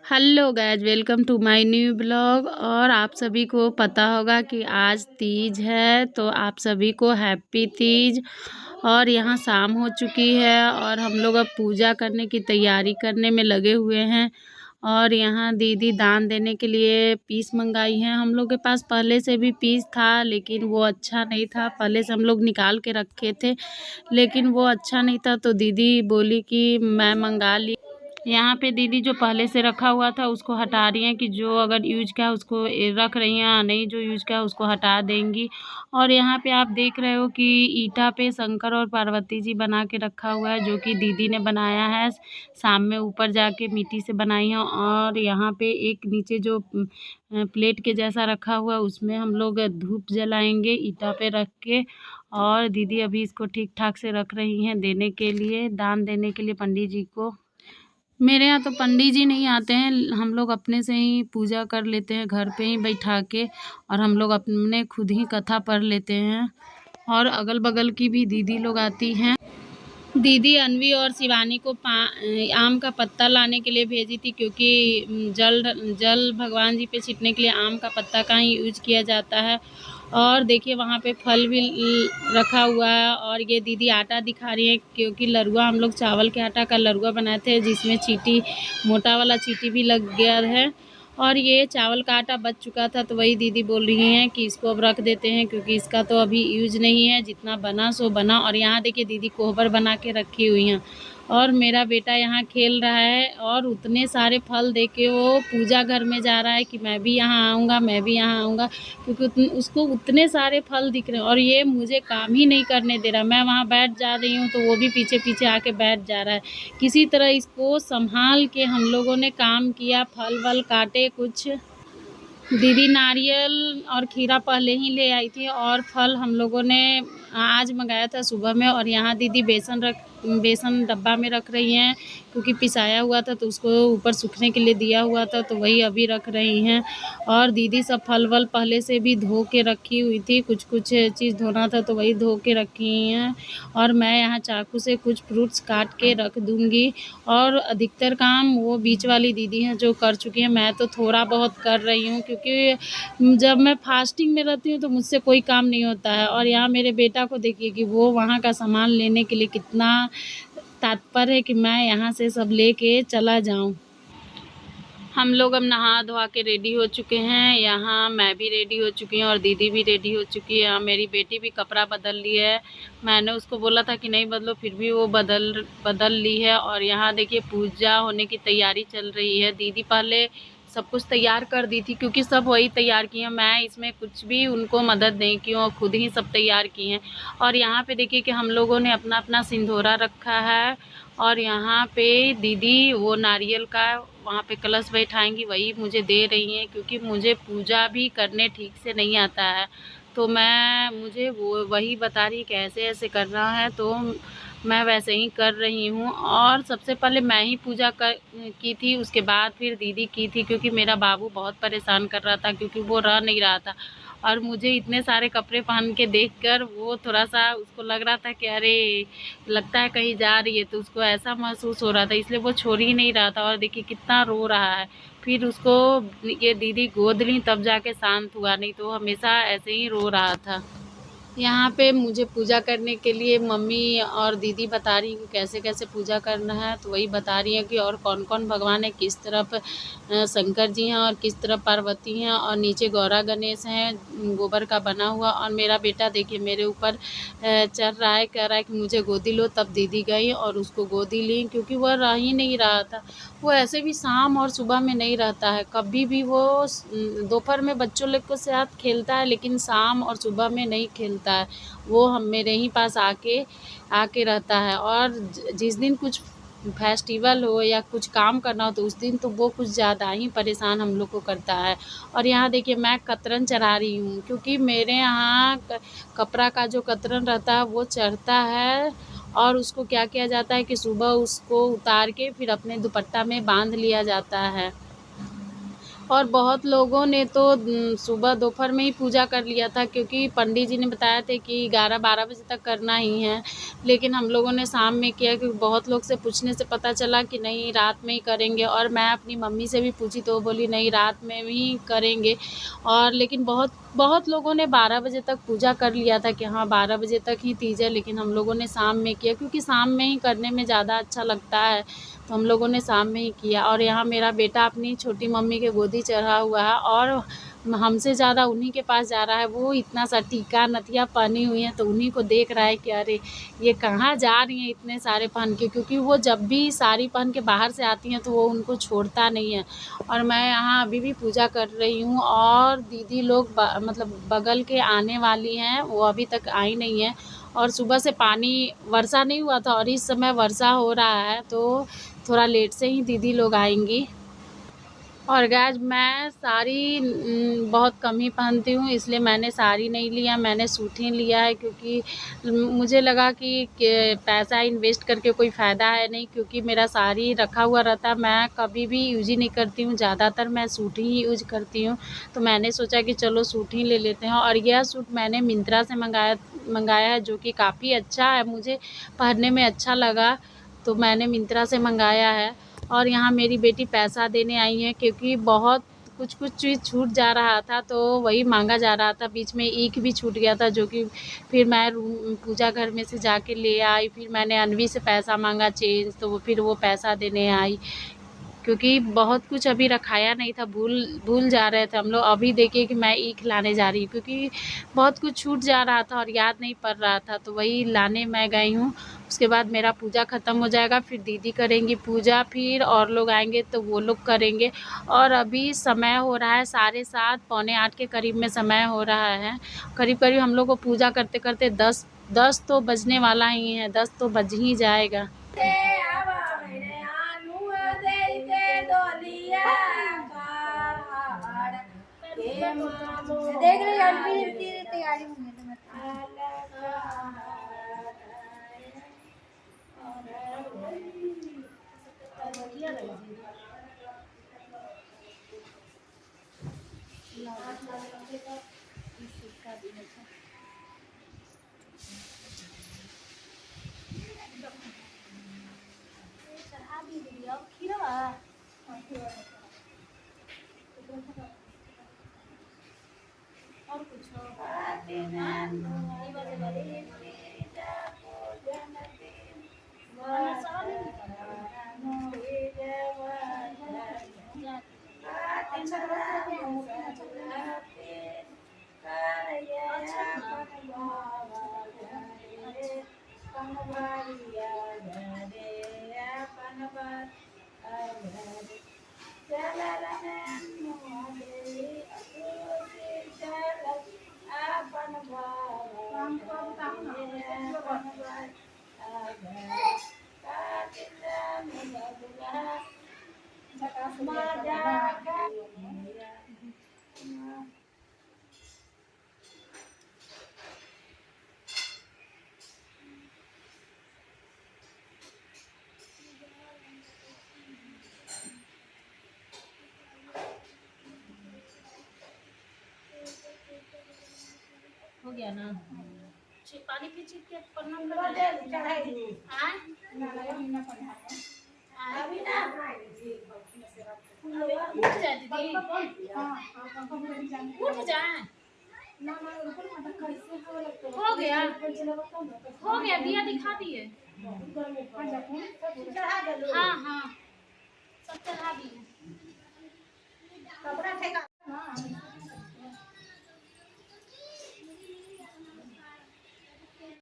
Hello guys, welcome to my new blog. और आप सभी को पता होगा कि आज तीज है, तो आप सभी को हैप्पी तीज। और यहाँ शाम हो चुकी है और हम लोग अब पूजा करने की तैयारी करने में लगे हुए हैं। और यहाँ दीदी दान देने के लिए पीस मंगाई हैं। हम लोग के पास पहले से भी पीस था, लेकिन वो अच्छा नहीं था। पहले से हम लोग निकाल के रखे थे, लेकिन वो अच्छा नहीं था, तो दीदी बोली कि मैं मंगा ली। यहाँ पे दीदी जो पहले से रखा हुआ था उसको हटा रही हैं, कि जो अगर यूज का उसको रख रही हैं, नहीं जो यूज का उसको हटा देंगी। और यहाँ पे आप देख रहे हो कि ईटा पे शंकर और पार्वती जी बना के रखा हुआ है, जो कि दीदी ने बनाया है। शाम में ऊपर जाके मिट्टी से बनाई है। और यहाँ पे एक नीचे जो प्लेट के जैसा रखा हुआ है, उसमें हम लोग धूप जलाएंगे ईटा पे रख के। और दीदी अभी इसको ठीक ठाक से रख रही हैं देने के लिए, दान देने के लिए पंडित जी को। मेरे यहाँ तो पंडित जी नहीं आते हैं, हम लोग अपने से ही पूजा कर लेते हैं घर पे ही बैठा के। और हम लोग अपने खुद ही कथा पढ़ लेते हैं। और अगल बगल की भी दीदी लोग आती हैं। दीदी अनवी और शिवानी को आम का पत्ता लाने के लिए भेजी थी, क्योंकि जल भगवान जी पे छिटने के लिए आम का पत्ता का ही यूज किया जाता है। और देखिए वहाँ पे फल भी रखा हुआ है। और ये दीदी आटा दिखा रही है, क्योंकि लरुआ हम लोग चावल के आटा का लरुआ बनाए थे, जिसमें चीटी मोटा वाला चीटी भी लग गया है। और ये चावल का आटा बच चुका था, तो वही दीदी बोल रही हैं कि इसको अब रख देते हैं, क्योंकि इसका तो अभी यूज नहीं है, जितना बना सो बना। और यहाँ देखिए दीदी कोहबर बना के रखी हुई हैं। और मेरा बेटा यहाँ खेल रहा है, और उतने सारे फल देख के वो पूजा घर में जा रहा है कि मैं भी यहाँ आऊँगा, मैं भी यहाँ आऊँगा, क्योंकि उसको उतने सारे फल दिख रहे हैं। और ये मुझे काम ही नहीं करने दे रहा। मैं वहाँ बैठ जा रही हूँ तो वो भी पीछे पीछे आके बैठ जा रहा है। किसी तरह इसको संभाल के हम लोगों ने काम किया, फल वल काटे कुछ। दीदी नारियल और खीरा पहले ही ले आई थी, और फल हम लोगों ने आज मंगाया था सुबह में। और यहाँ दीदी बेसन डब्बा में रख रही हैं, क्योंकि पिसाया हुआ था तो उसको ऊपर सूखने के लिए दिया हुआ था, तो वही अभी रख रही हैं। और दीदी सब फल वल पहले से भी धो के रखी हुई थी, कुछ चीज़ धोना था तो वही धो के रखी हैं। और मैं यहाँ चाकू से कुछ फ्रूट्स काट के रख दूँगी। और अधिकतर काम वो बीच वाली दीदी हैं जो कर चुकी हैं, मैं तो थोड़ा बहुत कर रही हूँ, क्योंकि जब मैं फास्टिंग में रहती हूँ तो मुझसे कोई काम नहीं होता है। और यहाँ मेरे बेटा को देखिए कि वो वहाँ का सामान लेने के लिए कितना तत्पर है कि मैं यहाँ से सब लेके चला जाऊँ। हम लोग अब नहा धोवा के रेडी हो चुके हैं। यहाँ मैं भी रेडी हो चुकी हूँ और दीदी भी रेडी हो चुकी है। मेरी बेटी भी कपड़ा बदल ली है। मैंने उसको बोला था कि नहीं बदलो, फिर भी वो बदल ली है। और यहाँ देखिए पूजा होने की तैयारी चल रही है। दीदी पहले सब कुछ तैयार कर दी थी, क्योंकि सब वही तैयार की हैं, मैं इसमें कुछ भी उनको मदद नहीं की हूँ, खुद ही सब तैयार की हैं। और यहाँ पे देखिए कि हम लोगों ने अपना अपना सिंदूरा रखा है। और यहाँ पे दीदी वो नारियल का वहाँ पे कलश बैठाएंगी, वही मुझे दे रही हैं, क्योंकि मुझे पूजा भी करने ठीक से नहीं आता है। तो मुझे वो वही बता रही कैसे ऐसे करना है, तो मैं वैसे ही कर रही हूँ। और सबसे पहले मैं ही पूजा की थी, उसके बाद फिर दीदी की थी, क्योंकि मेरा बाबू बहुत परेशान कर रहा था, क्योंकि वो रह नहीं रहा था। और मुझे इतने सारे कपड़े पहन के देखकर वो थोड़ा सा उसको लग रहा था कि अरे लगता है कहीं जा रही है, तो उसको ऐसा महसूस हो रहा था, इसलिए वो छोड़ ही नहीं रहा था। और देखिए कितना रो रहा है। फिर उसको ये दीदी गोद ली, तब जाके शांत हुआ, नहीं तो हमेशा ऐसे ही रो रहा था। यहाँ पे मुझे पूजा करने के लिए मम्मी और दीदी बता रही हैं कि कैसे कैसे पूजा करना है, तो वही बता रही हैं कि और कौन कौन भगवान है, किस तरफ शंकर जी हैं और किस तरफ पार्वती हैं, और नीचे गौरा गणेश हैं गोबर का बना हुआ। और मेरा बेटा देखिए मेरे ऊपर चढ़ रहा है, कह रहा है कि मुझे गोदी लो। तब दीदी गई और उसको गोदी ली, क्योंकि वह रह ही नहीं रहा था। वो ऐसे भी शाम और सुबह में नहीं रहता है, कभी भी वो दोपहर में बच्चों लोग के साथ खेलता है, लेकिन शाम और सुबह में नहीं खेलता है। वो हम मेरे ही पास आके रहता है। और जिस दिन कुछ फेस्टिवल हो या कुछ काम करना हो, तो उस दिन तो वो कुछ ज़्यादा ही परेशान हम लोग को करता है। और यहाँ देखिए मैं कतरन चढ़ा रही हूँ, क्योंकि मेरे यहाँ कपड़ा का जो कतरन रहता है वो चढ़ता है। और उसको क्या किया जाता है कि सुबह उसको उतार के फिर अपने दुपट्टा में बांध लिया जाता है। और बहुत लोगों ने तो सुबह दोपहर में ही पूजा कर लिया था, क्योंकि पंडित जी ने बताया थे कि 11-12 बजे तक करना ही है। लेकिन हम लोगों ने शाम में किया, क्योंकि बहुत लोग से पूछने से पता चला कि नहीं रात में ही करेंगे। और मैं अपनी मम्मी से भी पूछी तो वो बोली नहीं रात में ही करेंगे। और लेकिन बहुत बहुत लोगों ने 12 बजे तक पूजा कर लिया था कि हाँ 12 बजे तक ही तीज है, लेकिन हम लोगों ने शाम में किया, क्योंकि शाम में ही करने में ज़्यादा अच्छा लगता है। तो हम लोगों ने शाम में ही किया। और यहाँ मेरा बेटा अपनी छोटी मम्मी के गोदी चढ़ा हुआ है और हमसे ज़्यादा उन्हीं के पास जा रहा है। वो इतना सा टीका नथिया पहनी हुई है तो उन्हीं को देख रहा है कि अरे ये कहाँ जा रही हैं इतने सारे पहन के, क्योंकि वो जब भी साड़ी पहन के बाहर से आती हैं तो वो उनको छोड़ता नहीं है। और मैं यहाँ अभी भी पूजा कर रही हूँ और दीदी लोग मतलब बगल के आने वाली हैं, वो अभी तक आई नहीं है। और सुबह से पानी वर्षा नहीं हुआ था और इस समय वर्षा हो रहा है, तो थोड़ा लेट से ही दीदी लोग आएंगी। और गाइस मैं साड़ी बहुत कम ही पहनती हूँ, इसलिए मैंने साड़ी नहीं लिया, मैंने सूट ही लिया है। क्योंकि मुझे लगा कि पैसा इन्वेस्ट करके कोई फ़ायदा है नहीं, क्योंकि मेरा साड़ी रखा हुआ रहता है, मैं कभी भी यूज़ ही नहीं करती हूँ, ज़्यादातर मैं सूट ही यूज़ करती हूँ। तो मैंने सोचा कि चलो सूट ही ले लेते हैं। और यह सूट मैंने मिंत्रा से मंगाया है, जो कि काफ़ी अच्छा है, मुझे पहनने में अच्छा लगा, तो मैंने मिंत्रा से मंगाया है। और यहाँ मेरी बेटी पैसा देने आई है, क्योंकि बहुत कुछ चीज़ छूट जा रहा था तो वही मांगा जा रहा था। बीच में ईख भी छूट गया था, जो कि फिर मैं पूजा घर में से जाके ले आई। फिर मैंने अनवी से पैसा मांगा चेंज, तो वो फिर वो पैसा देने आई, क्योंकि बहुत कुछ अभी रखाया नहीं था, भूल भूल जा रहे थे हम लोग। अभी देखिए कि मैं ईख लाने जा रही हूँ, क्योंकि बहुत कुछ छूट जा रहा था और याद नहीं पड़ रहा था, तो वही लाने मैं गई हूँ। उसके बाद मेरा पूजा ख़त्म हो जाएगा, फिर दीदी करेंगी पूजा, फिर और लोग आएंगे तो वो लोग करेंगे। और अभी समय हो रहा है 7:30 पौने 8 के करीब में समय हो रहा है। करीब करीब हम लोग को पूजा करते करते 10 तो बजने वाला ही है, 10 तो बज ही जाएगा। देख रही की तैयारी होने चढ़ा दी खीरा और कुछ हो गया ना। पानी की चीज के पन्ना अभी ना उठ जाए दीदी, उठ जाए। हो गया दिया दिखा दिए। हाँ हाँ सब चढ़ा दिए।